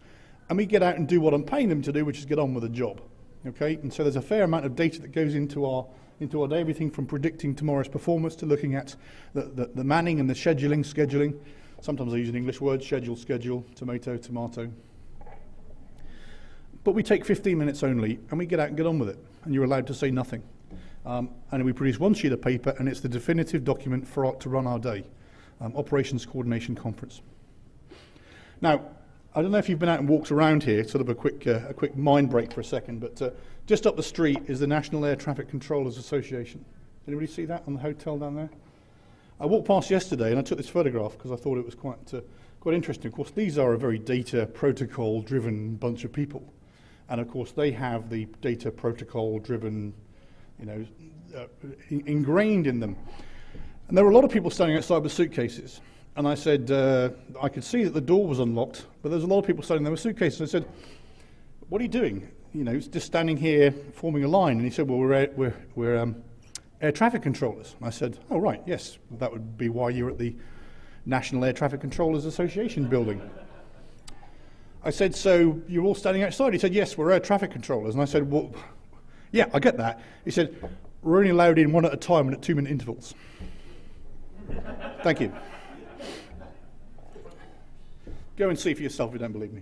and we get out and do what I'm paying them to do, which is get on with the job. Okay, and so there's a fair amount of data that goes into our day, everything from predicting tomorrow's performance to looking at the manning and the scheduling. Sometimes I use an English word, schedule, tomato. But we take 15 minutes only, and we get out and get on with it, and you're allowed to say nothing. And we produce one sheet of paper, and it's the definitive document to run our day, Operations Coordination Conference. Now, I don't know if you've been out and walked around here, sort of a quick mind break for a second, but just up the street is the National Air Traffic Controllers Association. Anybody see that on the hotel down there? I walked past yesterday, and I took this photograph because I thought it was quite interesting. Of course, these are a very data protocol-driven bunch of people. And of course, they have the data protocol-driven, ingrained in them. And there were a lot of people standing outside with suitcases. And I said, I could see that the door was unlocked, but there was a lot of people standing there with suitcases. I said, "What are you doing? Just standing here forming a line." And he said, "Well, we're air traffic controllers." And I said, "Oh, right, yes, that would be why you're at the National Air Traffic Controllers Association building." I said, "So you're all standing outside?" He said, "Yes, we're air traffic controllers." And I said, "Well, yeah, I get that." He said, "We're only allowed in one at a time and at 2-minute intervals." Thank you. Go and see for yourself if you don't believe me.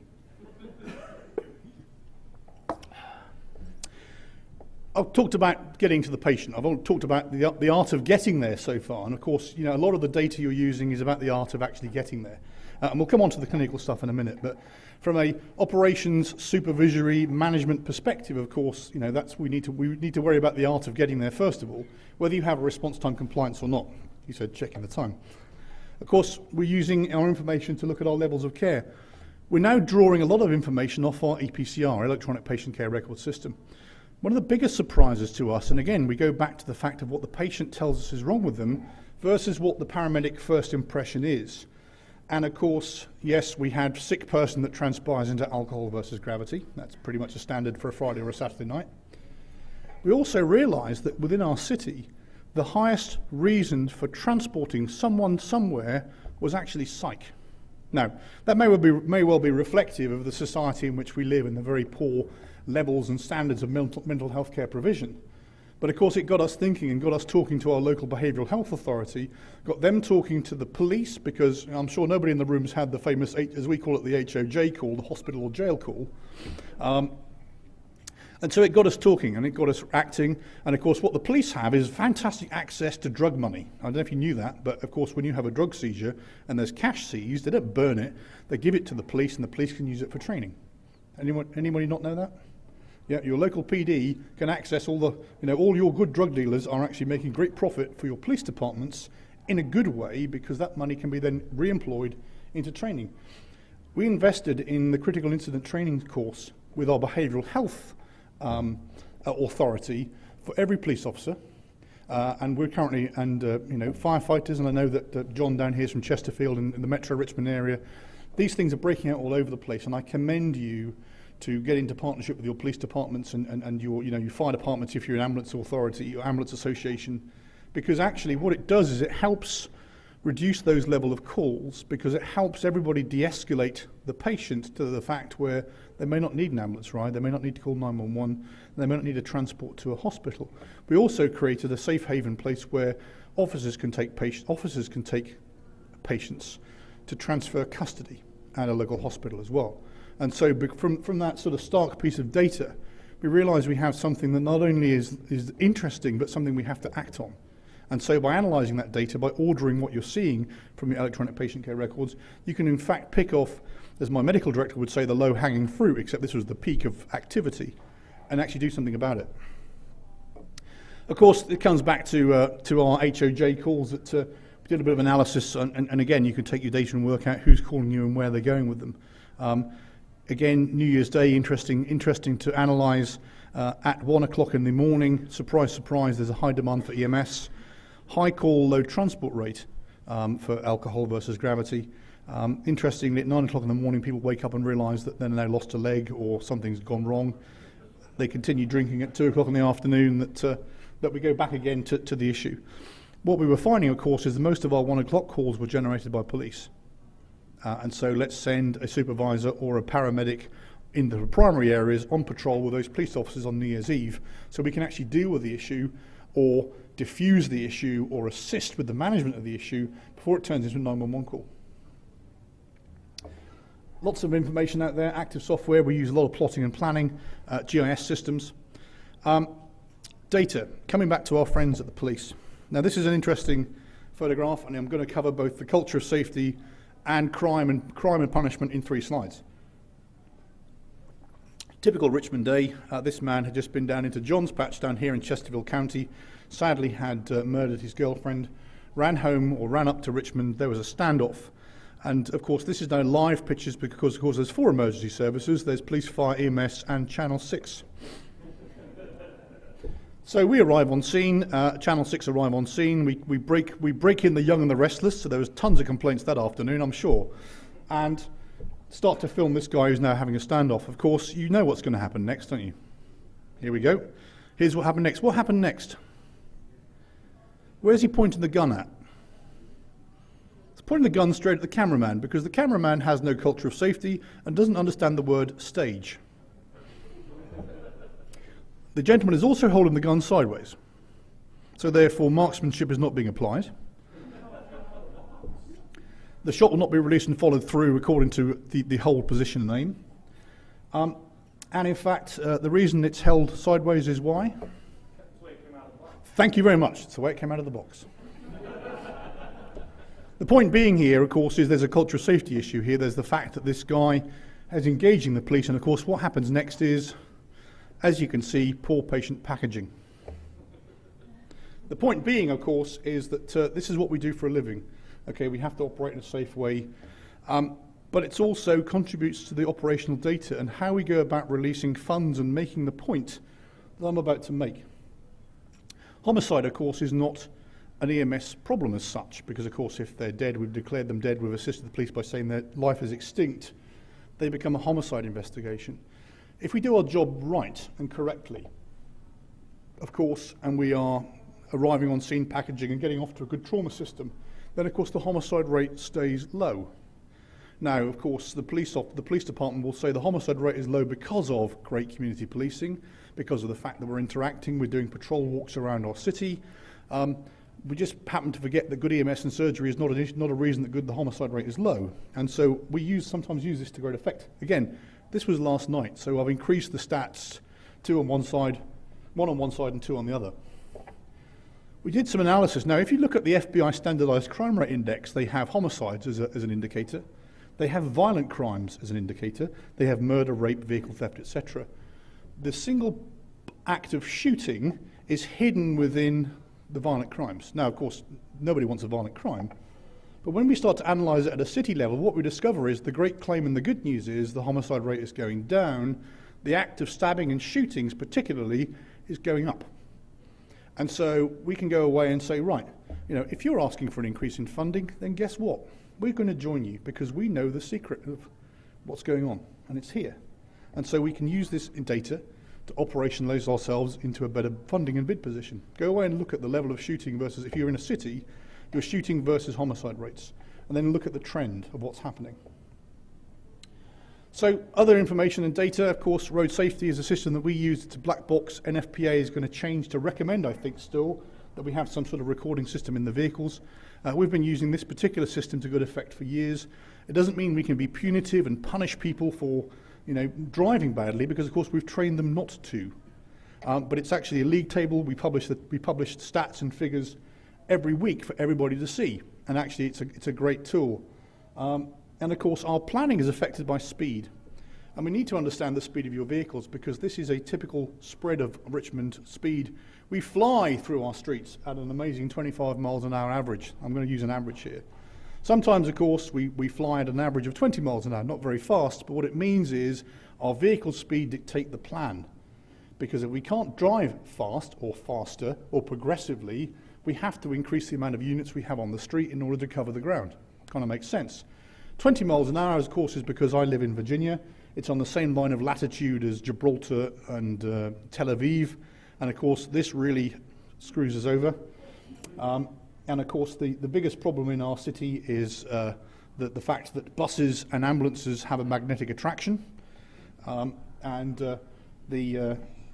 I've talked about getting to the patient. I've talked about the art of getting there so far. And of course, a lot of the data you're using is about the art of actually getting there. And we'll come on to the clinical stuff in a minute. But from a operations, supervisory, management perspective, of course, we need to worry about the art of getting there first of all, whether you have a response time compliance or not. You said checking the time. Of course, we're using our information to look at our levels of care. We're now drawing a lot of information off our EPCR, Electronic Patient Care Record System. One of the biggest surprises to us, and again, we go back to the fact of what the patient tells us is wrong with them versus what the paramedic first impression is. And of course, yes, we had sick person that transpires into alcohol versus gravity. That's pretty much a standard for a Friday or a Saturday night. We also realised that within our city, the highest reason for transporting someone somewhere was actually psych. Now, that may well be reflective of the society in which we live and the very poor levels and standards of mental health care provision. But of course, it got us thinking and got us talking to our local behavioural health authority, got them talking to the police, because I'm sure nobody in the room has had the famous, as we call it, the HOJ call, the hospital or jail call. And so it got us talking and it got us acting. And of course, what the police have is fantastic access to drug money. I don't know if you knew that, but of course, when you have a drug seizure and there's cash seized, they don't burn it. They give it to the police and the police can use it for training. Anybody not know that? Yeah, your local PD can access all your good drug dealers are actually making great profit for your police departments in a good way, because that money can be then re-employed into training. We invested in the critical incident training course with our behavioural health authority for every police officer, and we're currently firefighters, and I know that John down here is from Chesterfield in the Metro Richmond area. These things are breaking out all over the place, and I commend you to get into partnership with your police departments and your fire departments if you're an ambulance authority, your ambulance association, because actually what it does is it helps reduce those level of calls, because it helps everybody de-escalate the patient to the fact where they may not need an ambulance ride, they may not need to call 911, they may not need a transport to a hospital. We also created a safe haven place where officers can take patients to transfer custody at a local hospital as well. And so from that sort of stark piece of data, we realise we have something that not only is interesting, but something we have to act on. And so by analysing that data, by ordering what you're seeing from your electronic patient care records, you can in fact pick off, as my medical director would say, the low-hanging fruit, except this was the peak of activity, and actually do something about it. Of course, it comes back to our HOJ calls that we did a bit of analysis, and again, you can take your data and work out who's calling you and where they're going with them. Again, New Year's Day, interesting to analyse. At 1 o'clock in the morning, surprise, surprise, there's a high demand for EMS. High call, low transport rate for alcohol versus gravity. Interestingly, at 9 o'clock in the morning, people wake up and realise that they're now lost a leg or something's gone wrong. They continue drinking at 2 o'clock in the afternoon, that we go back again to the issue. What we were finding, of course, is that most of our 1 o'clock calls were generated by police. And so let's send a supervisor or a paramedic in the primary areas on patrol with those police officers on New Year's Eve, so we can actually deal with the issue or diffuse the issue or assist with the management of the issue before it turns into a 911 call. Lots of information out there, active software. We use a lot of plotting and planning, GIS systems. Data, coming back to our friends at the police. Now this is an interesting photograph, and I'm going to cover both the culture of safety and crime and punishment in 3 slides. Typical Richmond day. This man had just been down into John's Patch down here in Chesterfield County, sadly had murdered his girlfriend, ran home or ran up to Richmond. There was a standoff, and of course this is now live pictures because of course there's 4 emergency services. There's police, fire, EMS and Channel 6. So we arrive on scene, Channel 6 arrive on scene, we break in the young and the restless, so there was tons of complaints that afternoon, I'm sure, and start to film this guy who's now having a standoff. Of course, you know what's going to happen next, don't you? Here we go. Here's what happened next. What happened next? Where's he pointing the gun at? He's pointing the gun straight at the cameraman, because the cameraman has no culture of safety and doesn't understand the word stage. The gentleman is also holding the gun sideways, so therefore marksmanship is not being applied. The shot will not be released and followed through according to the hold position and aim. And in fact, the reason it's held sideways is why? That's the way it came out of the box. Thank you very much. It's the way it came out of the box. The point being here, of course, is there's a culture of safety issue here. There's the fact that this guy is engaging the police, and of course what happens next is, as you can see, poor patient packaging. The point being, of course, is that this is what we do for a living. Okay, we have to operate in a safe way, but it also contributes to the operational data and how we go about releasing funds and making the point that I'm about to make. Homicide, of course, is not an EMS problem as such, because, of course, if they're dead, we've declared them dead, we've assisted the police by saying their life is extinct, they become a homicide investigation. If we do our job right and correctly, of course, and we are arriving on scene, packaging and getting off to a good trauma system, then of course the homicide rate stays low. Now, of course, the police department will say the homicide rate is low because of great community policing, because of the fact that we're interacting, we're doing patrol walks around our city. We just happen to forget that good EMS and surgery is not a reason that the homicide rate is low. And so we sometimes use this to great effect. Again, this was last night, so I've increased the stats, 2 on one side, 1 on one side and 2 on the other. We did some analysis. Now, if you look at the FBI Standardized Crime Rate Index, they have homicides as an indicator. They have violent crimes as an indicator. They have murder, rape, vehicle theft, etc. The single act of shooting is hidden within the violent crimes. Now, of course, nobody wants a violent crime. But when we start to analyse it at a city level, what we discover is the great claim and the good news is the homicide rate is going down. The act of stabbing and shootings particularly is going up. And so we can go away and say, right, if you're asking for an increase in funding, then guess what? We're going to join you because we know the secret of what's going on, and it's here. And so we can use this in data to operationalise ourselves into a better funding and bid position. Go away and look at the level of shooting versus, if you're in a city, your shooting versus homicide rates, and then look at the trend of what's happening. So other information and data, of course, road safety is a system that we use. It's a black box. NFPA is going to change to recommend, I think, still, that we have some sort of recording system in the vehicles. We've been using this particular system to good effect for years. It doesn't mean we can be punitive and punish people for, driving badly, because, of course, we've trained them not to. But it's actually a league table. We publish stats and figures, every week for everybody to see. And actually, it's a great tool. And of course, our planning is affected by speed. And we need to understand the speed of your vehicles, because this is a typical spread of Richmond speed. We fly through our streets at an amazing 25 miles an hour average. I'm going to use an average here. Sometimes, of course, we fly at an average of 20 miles an hour, not very fast, but what it means is our vehicle speed dictate the plan. Because if we can't drive fast or faster or progressively, we have to increase the amount of units we have on the street in order to cover the ground. Kind of makes sense. 20 miles an hour, of course, is because I live in Virginia. It's on the same line of latitude as Gibraltar and Tel Aviv. And of course, this really screws us over. And of course, the biggest problem in our city is the fact that buses and ambulances have a magnetic attraction.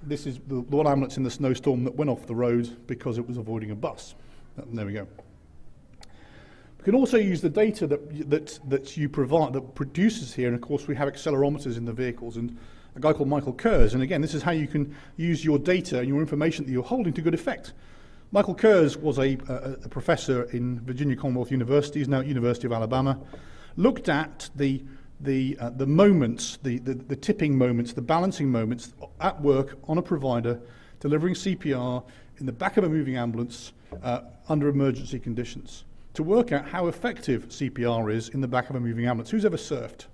This is the one ambulance in the snowstorm that went off the road because it was avoiding a bus. There we go. We can also use the data that you provide, that produces here, and of course we have accelerometers in the vehicles, and a guy called Michael Kurz, and again, this is how you can use your data and your information that you're holding to good effect. Michael Kurz was a professor in Virginia Commonwealth University, he's now at University of Alabama, looked at the moments, the tipping moments, the balancing moments at work on a provider delivering CPR in the back of a moving ambulance under emergency conditions, to work out how effective CPR is in the back of a moving ambulance. Who's ever surfed?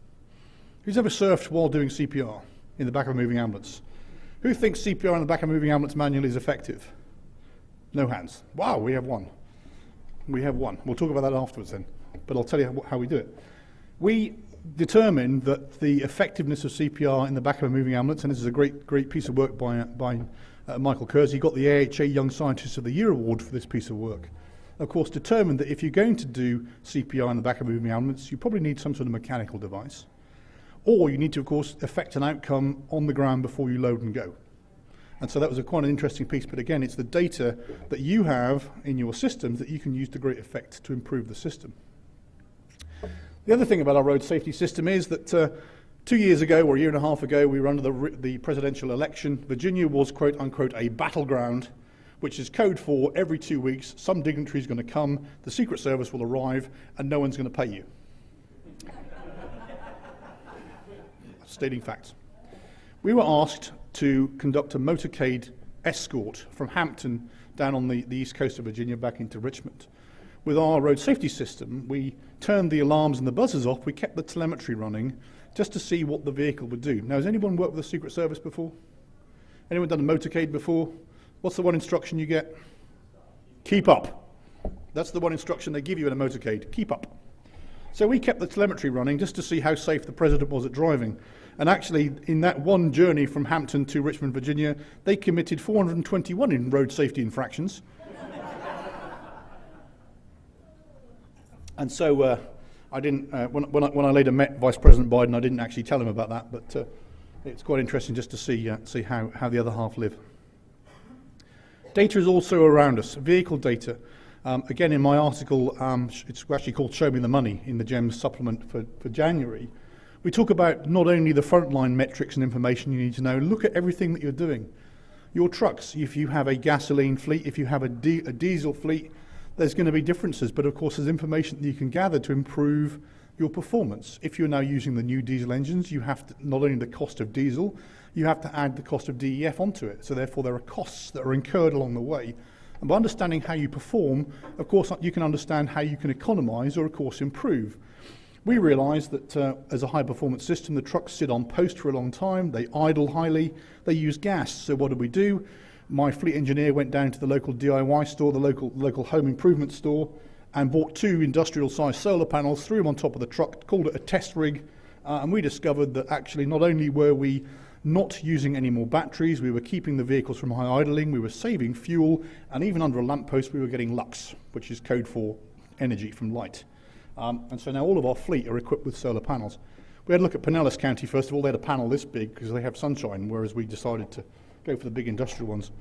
Who's ever surfed while doing CPR in the back of a moving ambulance? Who thinks CPR in the back of a moving ambulance manually is effective? No hands. Wow, we have one. We have one. We'll talk about that afterwards then, but I'll tell you how we do it. We determined that the effectiveness of CPR in the back of a moving ambulance, and this is a great piece of work by Michael Kurz. He got the AHA Young Scientist of the Year award for this piece of work. Of course, determined that if you're going to do CPR in the back of a moving ambulance, you probably need some sort of mechanical device, or you need to, of course, affect an outcome on the ground before you load and go. And so that was quite an interesting piece, but again, it's the data that you have in your systems that you can use to great effect to improve the system. The other thing about our road safety system is that 2 years ago, or a year and a half ago, we were under the presidential election. Virginia was, quote unquote, a battleground, which is code for every 2 weeks, some dignitary is going to come, the Secret Service will arrive, and no one's going to pay you. Stating facts. We were asked to conduct a motorcade escort from Hampton down on the east coast of Virginia back into Richmond. With our road safety system, we turned the alarms and the buzzers off. We kept the telemetry running just to see what the vehicle would do. Now, has anyone worked with the Secret Service before? Anyone done a motorcade before? What's the one instruction you get? Keep up. That's the one instruction they give you in a motorcade. Keep up. So we kept the telemetry running just to see how safe the president was at driving. And actually, in that one journey from Hampton to Richmond, Virginia, they committed 421 in road safety infractions. And so I didn't, when I later met Vice President Biden, I didn't actually tell him about that, but it's quite interesting just to see how the other half live. Data is also around us, vehicle data. Again, in my article, it's actually called Show Me the Money in the GEMS supplement for January. We talk about not only the frontline metrics and information you need to know, look at everything that you're doing. Your trucks, if you have a gasoline fleet, if you have a diesel fleet, there's going to be differences, but of course there's information that you can gather to improve your performance. If you're now using the new diesel engines, you have to, not only the cost of diesel, you have to add the cost of DEF onto it. So therefore there are costs that are incurred along the way. And by understanding how you perform, of course you can understand how you can economise or of course improve. We realised that as a high performance system, the trucks sit on post for a long time, they idle highly, they use gas. So what did we do? My fleet engineer went down to the local DIY store, the local home improvement store, and bought 2 industrial-sized solar panels, threw them on top of the truck, called it a test rig, and we discovered that actually not only were we not using any more batteries, we were keeping the vehicles from high idling, we were saving fuel, and even under a lamppost we were getting lux, which is code for energy from light. And so now all of our fleet are equipped with solar panels. We had a look at Pinellas County first of all. They had a panel this big because they have sunshine, whereas we decided to go for the big industrial ones.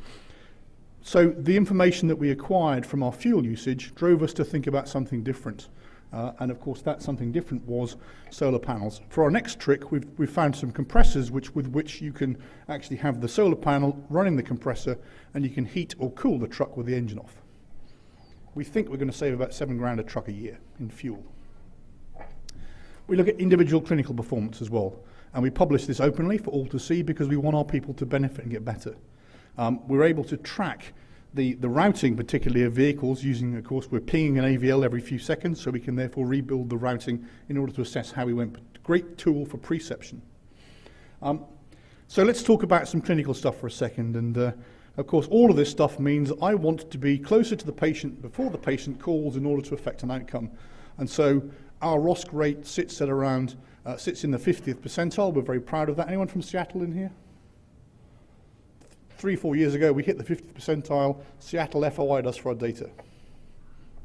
So the information that we acquired from our fuel usage drove us to think about something different. And of course that something different was solar panels. For our next trick, we've found some compressors with which you can actually have the solar panel running the compressor and you can heat or cool the truck with the engine off. we think we're going to save about 7 grand a truck a year in fuel. We look at individual clinical performance as well, and we publish this openly for all to see because we want our people to benefit and get better. We're able to track the routing, particularly of vehicles, using, of course, we're pinging an AVL every few seconds, so we can therefore rebuild the routing in order to assess how we went. Great tool for preception. So let's talk about some clinical stuff for a second, and of course all of this stuff means I want to be closer to the patient before the patient calls in order to affect an outcome. And so our ROSC rate sits at around, sits in the 50th percentile. We're very proud of that. Anyone from Seattle in here? 3-4 years ago, we hit the 50th percentile. Seattle FOI'd us for our data.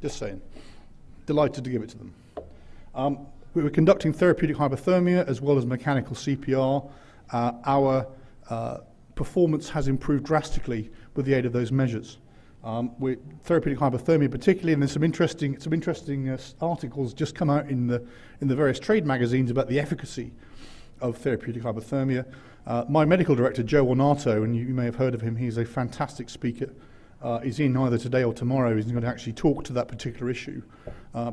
Just saying. Delighted to give it to them. We were conducting therapeutic hypothermia as well as mechanical CPR. Our performance has improved drastically with the aid of those measures. With therapeutic hypothermia particularly, and there's some interesting articles just come out in the various trade magazines about the efficacy of therapeutic hypothermia. My medical director, Joe Ornato, and you may have heard of him, he's a fantastic speaker. He's in either today or tomorrow. He's going to actually talk to that particular issue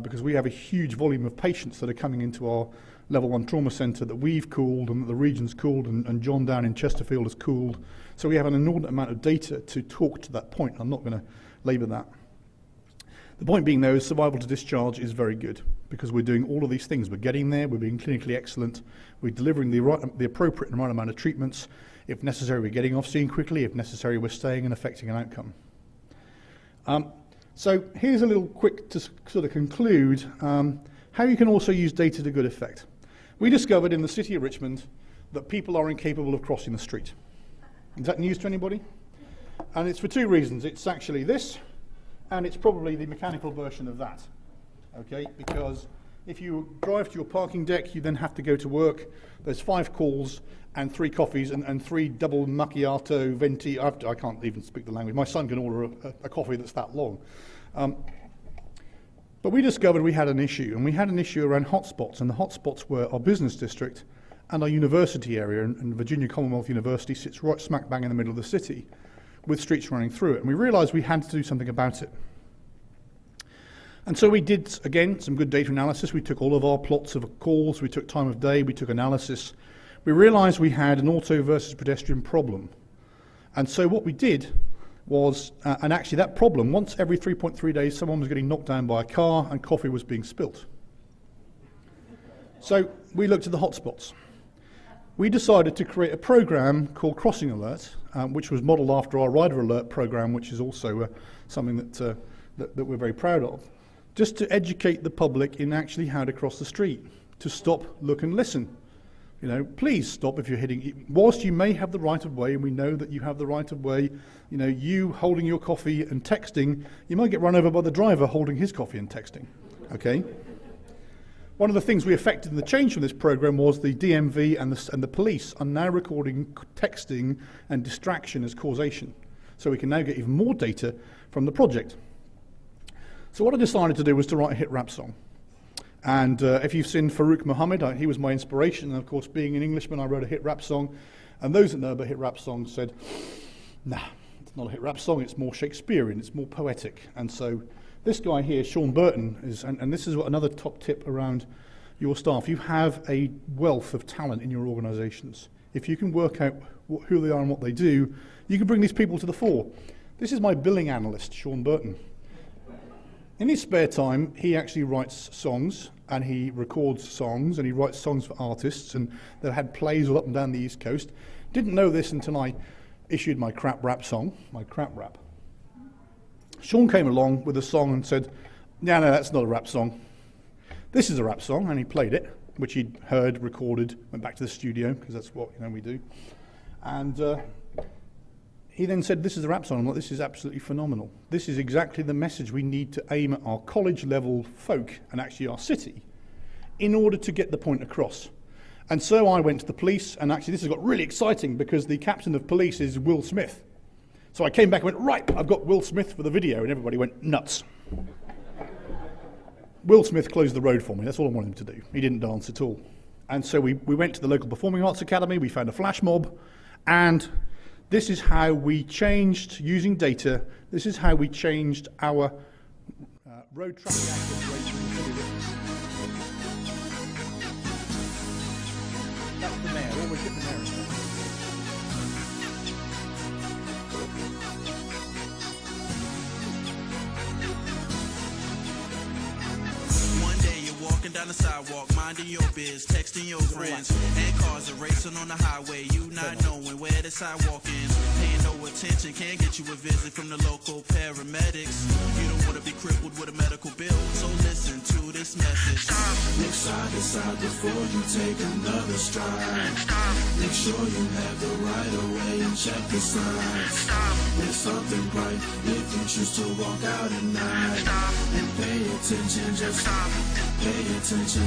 because we have a huge volume of patients that are coming into our level 1 trauma centre that we've cooled and that the region's cooled and John down in Chesterfield has cooled. So we have an inordinate amount of data to talk to that point. I'm not going to labour that. The point being, though, is survival to discharge is very good because we're doing all of these things. We're getting there, we're being clinically excellent, we're delivering the appropriate and right amount of treatments. If necessary, we're getting off scene quickly. If necessary, we're staying and affecting an outcome. So here's a little quick to sort of conclude how you can also use data to good effect. We discovered in the city of Richmond that people are incapable of crossing the street. Is that news to anybody? And it's for 2 reasons. It's actually this, and it's probably the mechanical version of that. Okay, because if you drive to your parking deck, you then have to go to work. There's 5 calls and 3 coffees and 3 double macchiato venti. I can't even speak the language. My son can order a coffee that's that long. But we discovered we had an issue, and we had an issue around hotspots, and the hotspots were our business district and our university area, and Virginia Commonwealth University sits right smack bang in the middle of the city with streets running through it, and we realised we had to do something about it. And so we did, again, some good data analysis. We took all of our plots of calls, we took time of day, we took analysis. We realised we had an auto versus pedestrian problem. And so what we did was, and actually that problem, once every 3.3 days, someone was getting knocked down by a car and coffee was being spilt. So we looked at the hotspots. We decided to create a program called Crossing Alert, which was modelled after our Rider Alert program, which is also something that we're very proud of, just to educate the public in actually how to cross the street, to stop, look and listen. You know, please stop if you're hitting, whilst you may have the right of way, and we know that you have the right of way, you know, you holding your coffee and texting, you might get run over by the driver holding his coffee and texting, okay? One of the things we effected in the change from this program was the DMV and the police are now recording texting and distraction as causation. So we can now get even more data from the project. So what I decided to do was to write a hit rap song. And if you've seen Farouk Mohammed, he was my inspiration. And of course, being an Englishman, I wrote a hit rap song. And those that know about hit rap songs said, nah, it's not a hit rap song, it's more Shakespearean, it's more poetic. And so this guy here, Sean Burton, is, and this is another top tip around your staff. You have a wealth of talent in your organisations. If you can work out who they are and what they do, you can bring these people to the fore. This is my billing analyst, Sean Burton. In his spare time, he actually writes songs, and he records songs, and he writes songs for artists, and they've had plays all up and down the East Coast. Didn't know this until I issued my crap rap song, my crap rap. Sean came along with a song and said, no, that's not a rap song. This is a rap song, and he played it, which he'd heard, recorded, went back to the studio, because that's what we do. And he then said, this is a rap song. I'm like, this is absolutely phenomenal. This is exactly the message we need to aim at our college-level folk, and actually our city, in order to get the point across. And so I went to the police, and actually this has got really exciting, because the captain of police is Will Smith. So I came back and went, right, I've got Will Smith for the video, and everybody went nuts. Will Smith closed the road for me, that's all I wanted him to do. He didn't dance at all. And so we went to the local Performing Arts Academy, we found a flash mob, and this is how we changed, using data, this is how we changed our road traffic accident rates in the city of Richmond. That's the mayor, always get the mayor. Down the sidewalk, minding your biz, texting your friends, and cars are racing on the highway, you not knowing where the sidewalk ends, paying no attention, can't get you a visit from the local paramedics. You don't want to be crippled with a medical bill, so listen to this message. Look side to side before you take another stride. Make sure you have the right of way and check the signs. There's something bright if you choose to walk out at night. And pay attention, just pay attention.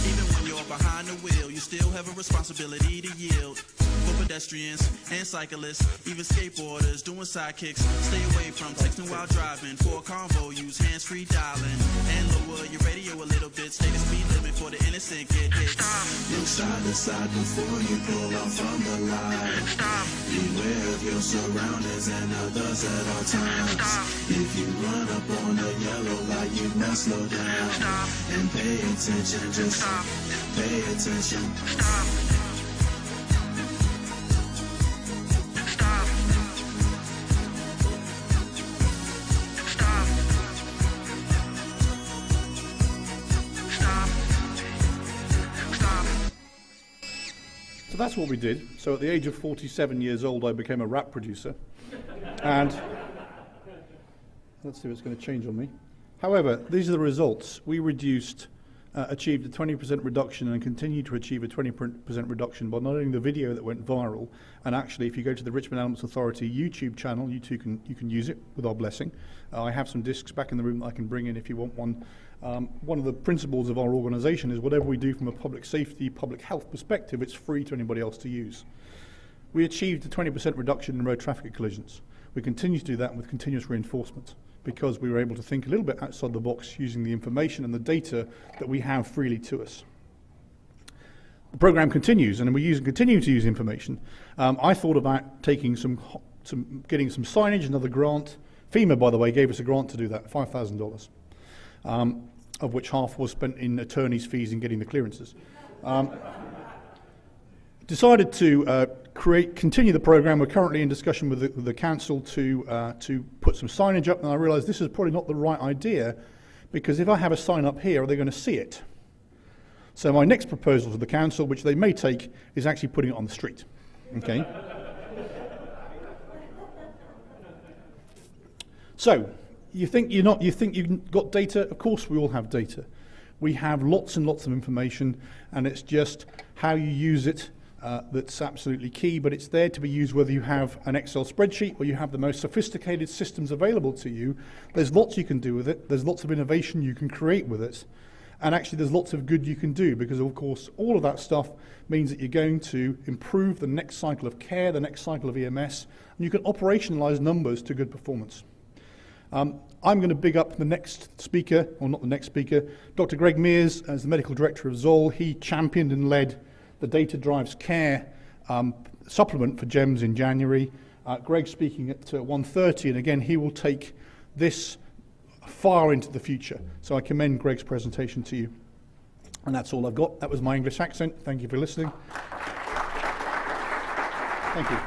Even when you're behind the wheel, you still have a responsibility to yield. For pedestrians and cyclists, even skateboarders doing sidekicks. Stay away from texting while driving. For a convo, use hands-free dialing. And lower your radio a little bit. Stay the speed limit for the innocent get hit. Look side to side before you pull off from the line. Beware of your surroundings and others at all times. If you run up on a yellow light, you must slow down. And pay attention, just pay attention. So that's what we did. So at the age of 47 years old, I became a rap producer. And let's see what's going to change on me. However, these are the results. We achieved a 20% reduction and continue to achieve a 20% reduction by not only the video that went viral, and actually if you go to the Richmond Ambulance Authority YouTube channel, you can use it with our blessing. I have some discs back in the room that I can bring in if you want one. One of the principles of our organisation is whatever we do from a public safety, public health perspective, it's free to anybody else to use. We achieved a 20% reduction in road traffic collisions. We continue to do that with continuous reinforcement, because we were able to think a little bit outside the box using the information and the data that we have freely to us. The program continues, and we continue to use information. I thought about taking getting some signage, another grant. FEMA, by the way, gave us a grant to do that, $5,000, of which half was spent in attorneys' fees and getting the clearances. Decided to continue the program. We're currently in discussion with the council to put some signage up, and I realised this is probably not the right idea, because if I have a sign up here, are they going to see it? So my next proposal to the council, which they may take, is actually putting it on the street. Okay. So you think you've got data? Of course, we all have data. We have lots and lots of information, and it's just how you use it. That's absolutely key, but it's there to be used whether you have an Excel spreadsheet or you have the most sophisticated systems available to you. There's lots you can do with it. There's lots of innovation you can create with it. And actually there's lots of good you can do, because of course all of that stuff means that you're going to improve the next cycle of care, the next cycle of EMS, and you can operationalize numbers to good performance. I'm going to big up the next speaker, or not the next speaker, Dr. Greg Mears, as the Medical Director of Zoll. He championed and led the Data Drives Care supplement for GEMS in January. Greg's speaking at 1:30, and again, he will take this far into the future. So I commend Greg's presentation to you. And that's all I've got. That was my English accent. Thank you for listening. Thank you.